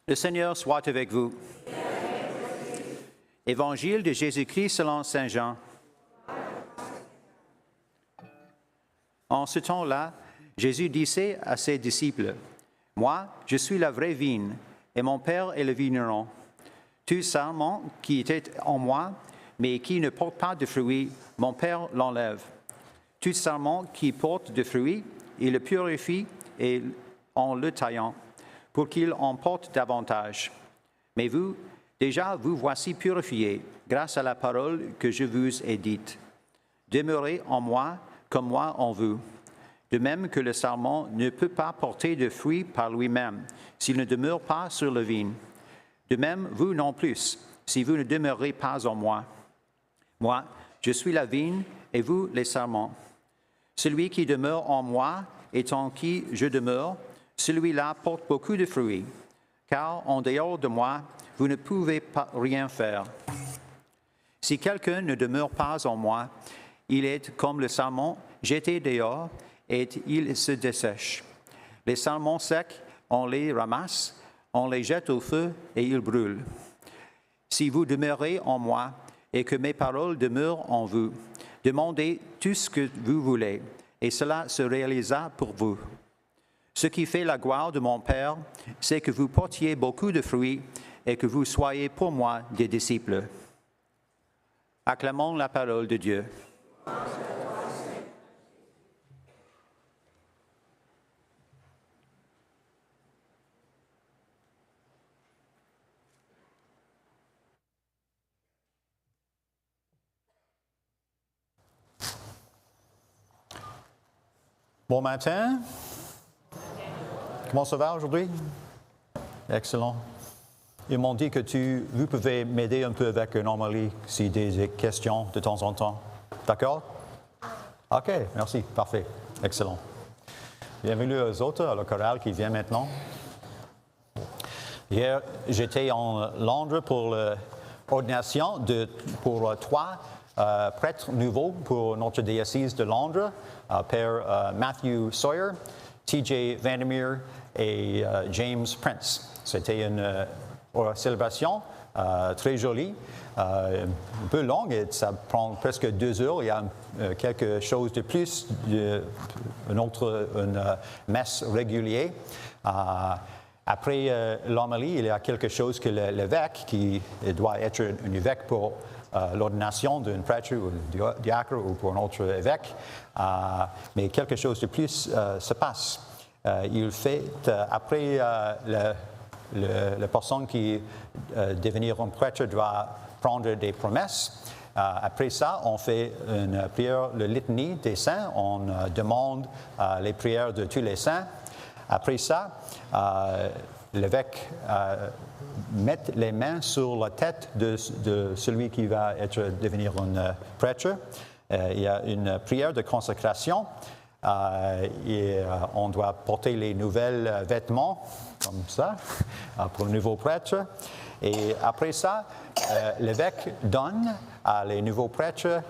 Le Seigneur soit avec vous. Évangile de Jésus-Christ selon Saint Jean. En ce temps-là, Jésus disait à ses disciples, « Moi, je suis la vraie vigne, et mon Père est le vigneron. Tout sarment qui était en moi, mais qui ne porte pas de fruits, mon Père l'enlève. Tout sarment qui porte de fruits, il le purifie et en le taillant, pour qu'il en porte davantage. Mais vous, déjà vous voici purifiés, grâce à la parole que je vous ai dite. Demeurez en moi, comme moi en vous. De même que le sarment ne peut pas porter de fruits par lui-même, s'il ne demeure pas sur la vigne. De même, vous non plus, si vous ne demeurez pas en moi. Moi, je suis la vigne, et vous les sarments. Celui qui demeure en moi, et en qui je demeure, celui-là porte beaucoup de fruits, car en dehors de moi, vous ne pouvez pas rien faire. Si quelqu'un ne demeure pas en moi, il est comme le sarment jeté dehors, et il se dessèche. Les sarments secs, on les ramasse, on les jette au feu, et ils brûlent. Si vous demeurez en moi, et que mes paroles demeurent en vous, demandez tout ce que vous voulez, et cela se réalisera pour vous. Ce qui fait la gloire de mon Père, c'est que vous portiez beaucoup de fruits et que vous soyez pour moi des disciples. Acclamons la parole de Dieu. Bon matin. Comment ça va aujourd'hui? Excellent. Ils m'ont dit que vous pouvez m'aider un peu avec une homélie si des questions de temps en temps. D'accord? OK, merci. Parfait. Excellent. Bienvenue aux autres, à la chorale qui vient maintenant. Hier, j'étais en Londres pour l'ordination pour 3 prêtres nouveaux pour notre diocèse de Londres, Père Matthew Sawyer, T.J. Vandermeer et James Prince. C'était une célébration très jolie, un peu longue, et ça prend presque 2 heures. Il y a quelque chose de plus, une messe régulière. Après l'homélie, il y a quelque chose que l'évêque, qui doit être un évêque pour l'ordination d'un prêtre ou d'un diacre ou pour un autre évêque, mais quelque chose de plus se passe. Il fait, après la personne qui devenir un prêtre doit prendre des promesses. Après ça, on fait une prière, le litanie des saints. On demande les prières de tous les saints. Après ça, l'évêque met les mains sur la tête de celui qui va devenir un prêtre. Il y a une prière de consécration. Et on doit porter les nouveaux vêtements, comme ça, pour le nouveau prêtre. Et après ça, l'évêque donne à les nouveaux prêtres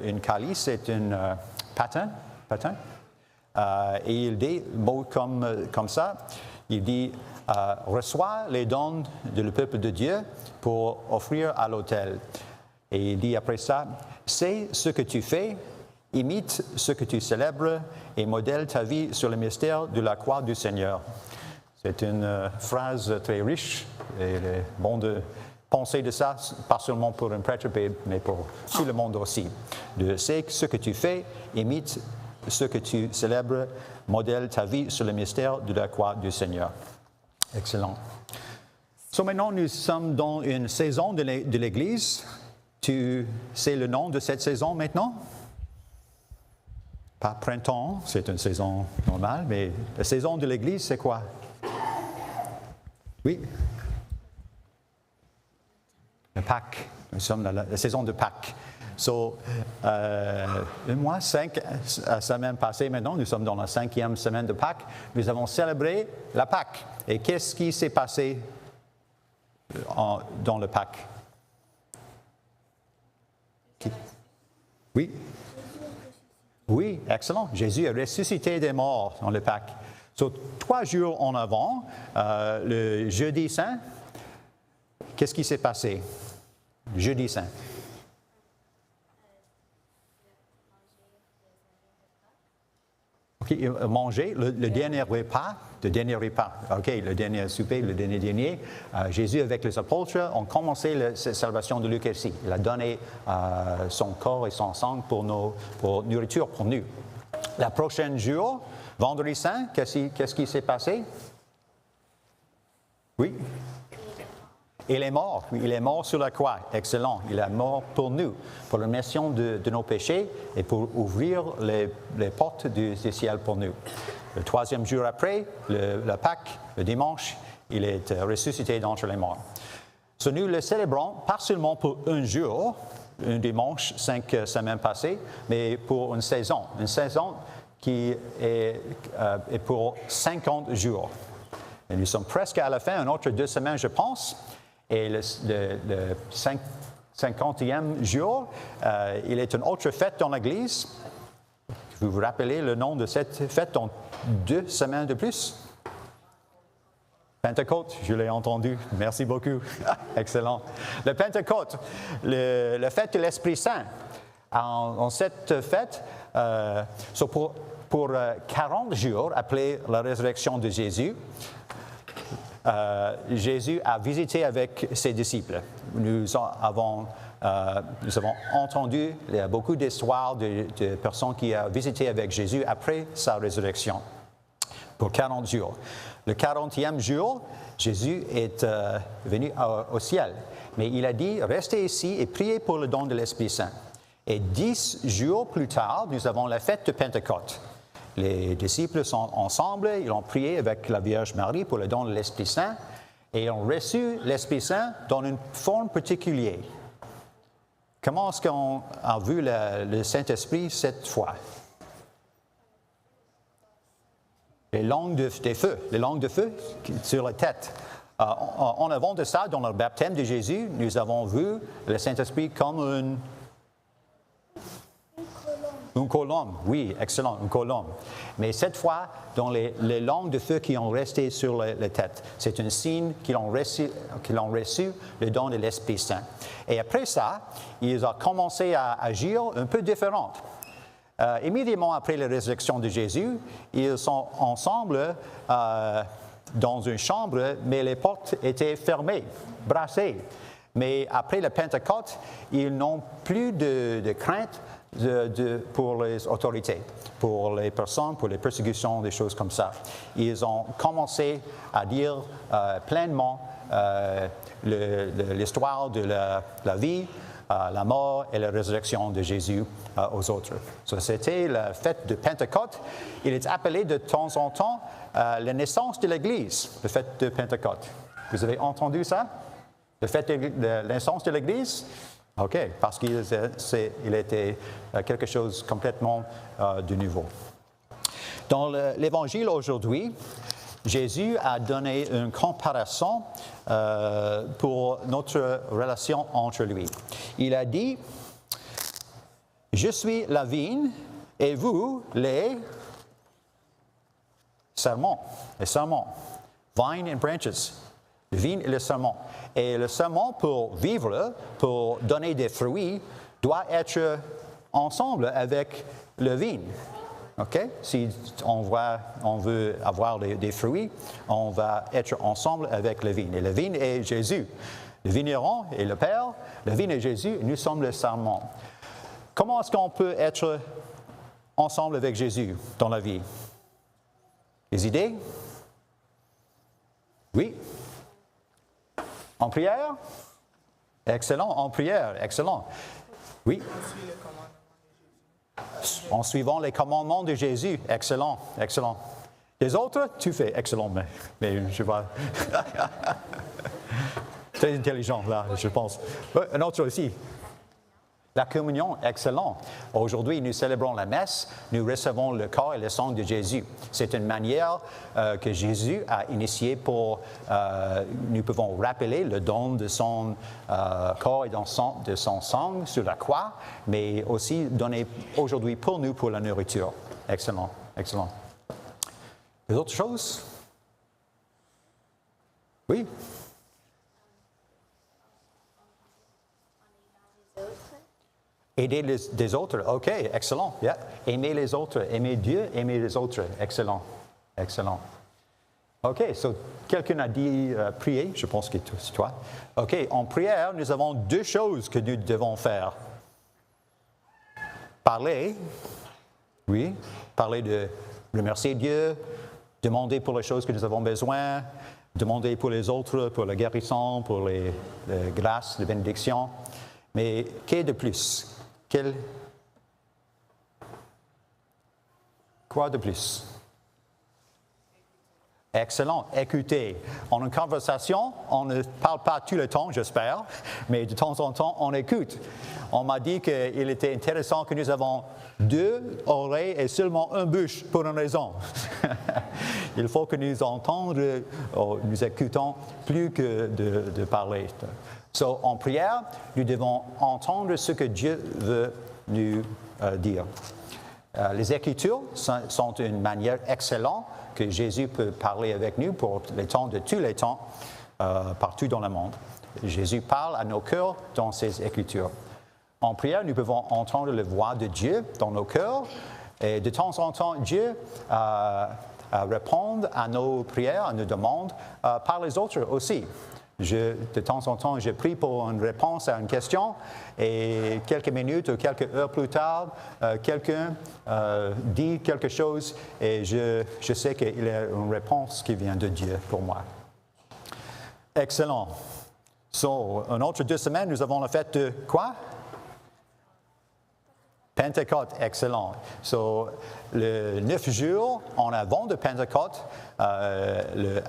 une calice, c'est un patin. Et il dit, mot comme ça, il dit, reçois les dons du peuple de Dieu pour offrir à l'autel. Et il dit après ça, sais ce que tu fais, imite ce que tu célèbres et modèle ta vie sur le mystère de la croix du Seigneur. C'est une phrase très riche et il est bon de penser de ça, pas seulement pour un prêtre, mais pour tout le monde aussi. De sais ce que tu fais, imite ce que tu célèbres, modèle ta vie sur le mystère de la croix du Seigneur. Excellent. Maintenant, nous sommes dans une saison de l'Église. Tu sais le nom de cette saison maintenant? Pas printemps, c'est une saison normale, mais la saison de l'Église, c'est quoi? Oui? Le Pâques. Nous sommes dans la saison de Pâques. Le mois 5, la semaine passée maintenant, nous sommes dans la 5e semaine de Pâques. Nous avons célébré la Pâques. Et qu'est-ce qui s'est passé dans le Pâques? Oui? Oui, excellent. Jésus a ressuscité des morts dans le Pâques. So, 3 jours en avant, le jeudi saint, qu'est-ce qui s'est passé? Jeudi saint. Okay, manger le dernier repas, OK, le dernier souper, le dernier. Jésus avec les apôtres ont commencé la célébration de l'Eucharistie. Il a donné son corps et son sang pour nourriture pour nous. La prochaine jour, vendredi saint, qu'est-ce qui s'est passé? Oui? Il est mort. Il est mort sur la croix. Excellent. Il est mort pour nous, pour la rémission de nos péchés et pour ouvrir les portes du ciel pour nous. Le 3e jour après, le Pâques, le dimanche, il est ressuscité d'entre les morts. So, nous le célébrons pas seulement pour un jour, un dimanche, 5 semaines passées, mais pour une saison qui est pour 50 jours. Et nous sommes presque à la fin, une autre 2 semaines, je pense. Et le 50e jour, il est une autre fête dans l'Église. Vous vous rappelez le nom de cette fête dans 2 semaines de plus? Pentecôte, je l'ai entendu. Merci beaucoup. Excellent. Le Pentecôte, la fête de l'Esprit Saint. En cette fête, pour 40 jours après la résurrection de Jésus, Jésus a visité avec ses disciples. Nous avons entendu beaucoup d'histoires de personnes qui ont visité avec Jésus après sa résurrection pour 40 jours. Le 40e jour, Jésus est venu au ciel, mais il a dit « Restez ici et priez pour le don de l'Esprit Saint ». Et 10 jours plus tard, nous avons la fête de Pentecôte. Les disciples sont ensemble, ils ont prié avec la Vierge Marie pour le don de l'Esprit Saint et ont reçu l'Esprit Saint dans une forme particulière. Comment est-ce qu'on a vu le Saint-Esprit cette fois? Les langues de feu sur la tête. En avant de ça, dans le baptême de Jésus, nous avons vu le Saint-Esprit comme une colombe, oui, excellent, une colombe. Mais cette fois, dans les langues de feu qui ont resté sur la tête, c'est un signe qu'ils ont reçu le don de l'Esprit Saint. Et après ça, ils ont commencé à agir un peu différent. Immédiatement après la résurrection de Jésus, ils sont ensemble dans une chambre, mais les portes étaient fermées, brassées. Mais après la Pentecôte, ils n'ont plus de crainte pour les autorités, pour les personnes, pour les persécutions, des choses comme ça. Ils ont commencé à dire pleinement l'histoire de la vie, la mort et la résurrection de Jésus aux autres. So, c'était la fête de Pentecôte. Il est appelé de temps en temps la naissance de l'Église, la fête de Pentecôte. Vous avez entendu ça? La fête de la naissance de l'Église? OK, parce qu'il était quelque chose complètement de nouveau. Dans l'Évangile aujourd'hui, Jésus a donné une comparaison pour notre relation entre lui. Il a dit, « Je suis la vigne et vous, les serments, vine and branches. » Le vigne et le serment. Et le serment, pour vivre, pour donner des fruits, doit être ensemble avec le vigne. OK? Si on veut avoir des fruits, on va être ensemble avec le vigne. Et le vigne est Jésus. Le vigneron est le Père, le vigne est Jésus, et nous sommes le serment. Comment est-ce qu'on peut être ensemble avec Jésus dans la vie? Des idées? Oui? En prière? Excellent, en prière, excellent. Oui? En suivant les commandements de Jésus, excellent, excellent. Les autres, tu fais, excellent, mais je vois. Très intelligent, là, je pense. Un autre aussi. La communion, excellent. Aujourd'hui, nous célébrons la messe, nous recevons le corps et le sang de Jésus. C'est une manière que Jésus a initiée pour, nous pouvons rappeler le don de son corps et de son sang sur la croix, mais aussi donné aujourd'hui pour nous pour la nourriture. Excellent, excellent. Les autres choses? Oui? Aider des autres. OK, excellent. Yeah. Aimer les autres. Aimer Dieu, aimer les autres. Excellent. Excellent. OK, so, quelqu'un a dit prier. Je pense que c'est toi. OK, en prière, nous avons deux choses que nous devons faire. Parler. Oui. Parler de remercier Dieu. Demander pour les choses que nous avons besoin. Demander pour les autres, pour la guérison, pour les grâces, les bénédictions. Mais qu'est-ce de plus? Quoi de plus? Excellent. Écoutez. En une conversation, on ne parle pas tout le temps, j'espère, mais de temps en temps, on écoute. On m'a dit qu'il était intéressant que nous avons deux oreilles et seulement une bouche pour une raison. Il faut que nous entendions, nous écoutons plus que de parler. So, en prière, nous devons entendre ce que Dieu veut nous dire. Les Écritures sont une manière excellente que Jésus peut parler avec nous pour les temps de tous les temps, partout dans le monde. Jésus parle à nos cœurs dans ses Écritures. En prière, nous pouvons entendre la voix de Dieu dans nos cœurs et de temps en temps, Dieu répond à nos prières, à nos demandes par les autres aussi. De temps en temps, je prie pour une réponse à une question et quelques minutes ou quelques heures plus tard, quelqu'un dit quelque chose et je sais qu'il y a une réponse qui vient de Dieu pour moi. Excellent. So, une autre 2 semaines, nous avons la fête de quoi? Pentecôte, excellent. So, le 9 jours en avant de Pentecôte, le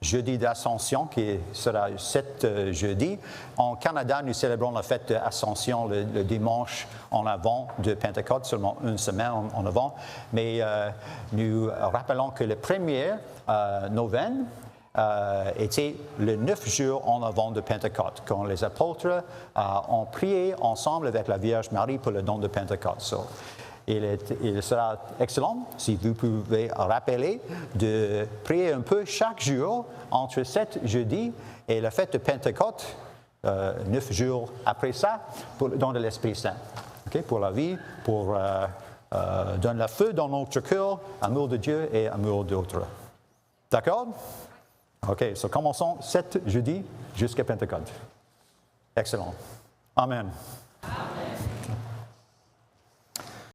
jeudi d'Ascension, qui sera 7 jeudi. En Canada, nous célébrons la fête d'Ascension le dimanche en avant de Pentecôte, seulement 1 semaine en avant. Mais nous rappelons que le premier novembre était le 9 jours en avant de Pentecôte, quand les apôtres ont prié ensemble avec la Vierge Marie pour le don de Pentecôte. So, il sera excellent si vous pouvez rappeler de prier un peu chaque jour entre 7 jeudi et la fête de Pentecôte, 9 jours après ça, pour le don de l'Esprit Saint. Okay? Pour la vie, pour donner le feu dans notre cœur, amour de Dieu et amour d'autres. D'accord? OK, so commençons 7 jeudi jusqu'à Pentecôte. Excellent. Amen.